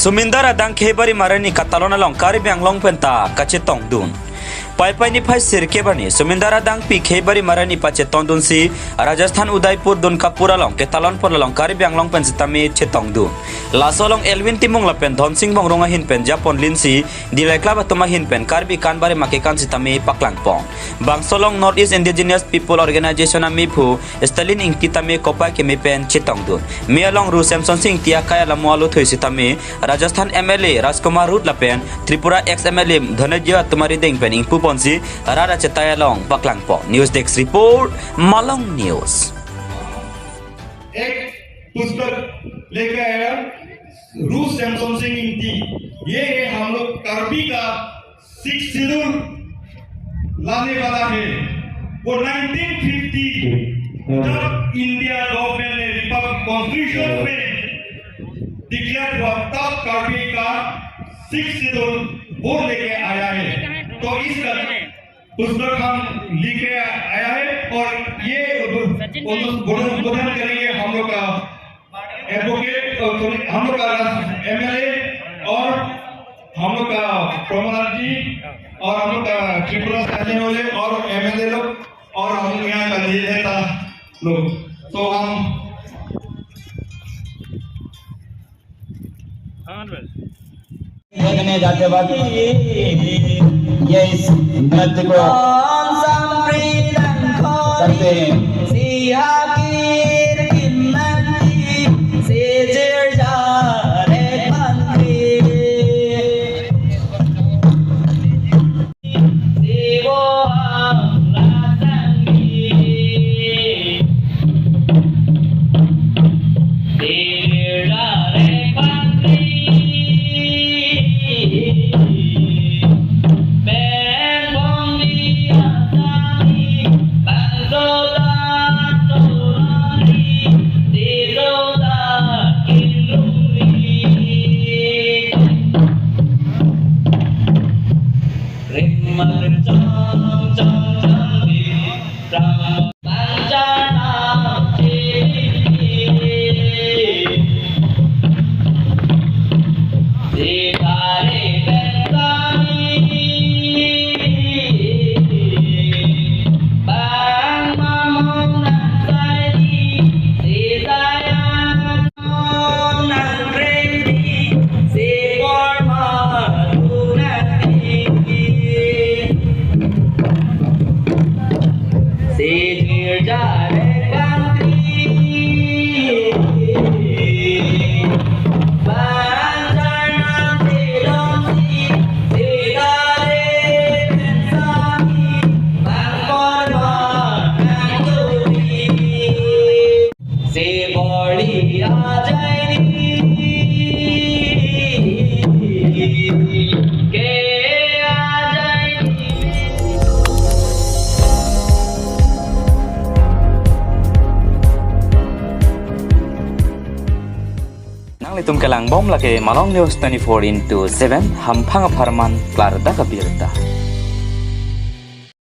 Sumindara dang khebari marani katalona long kari biang long penta kacetong dun. Pai ni phai sir kebani Sumindara dang pi khebari marani pacetong dun si Rajasthan Udaipur dun kapura long ketalon por long kari biang long pen sitami cetong dun. Lasolong Elvin timung lapen Dhon Singh bong ronga hin pen Japon linsi dilekla batuma hin pen karbi kan bare makekan sitami paklang pong. Bang solong North East Indigenous People Organization ami phu Stalin ing kitame kopai kemi pen cetong dun. Mi along Ru Samson Singh tia kaya lamualo thoi sitami Rajasthan MLA Rajkumar Rut lapen Tripura ex MLA Dhanajya tumari deng pen ing pu ponsi rara cetaya long paklang pong. News Desk report Malong News. एक पुस्तक लेकर आया रूस Samsung Singh इंटी। ये है हम लोग कार्बी का 6 शेड्यूल लाने वाला है। वो 1950 जब इंडिया गवर्नमेंट ने रिपब्लिक कॉन्स्टिट्यूशन में डिक्लेयर हुआ तब कार्बी का 6 शेड्यूल वो लेके आया है। तो इसका पुस्तक हम लेके आया है और ये उद्बोधन करेंगे हम लोग का एडवोकेट, हम लोग का MLA और हम लोग का प्रमोद जी और हम लोग का त्रिपुरा शासन वाले और MLA लोग और हम यहाँ का नेता लोग। तो हम देखने जाते वक्त ये इस नृत्य को करते हैं। Litum kelang bom lagi Malong News 24/7 hampang aparman klar da kabirta.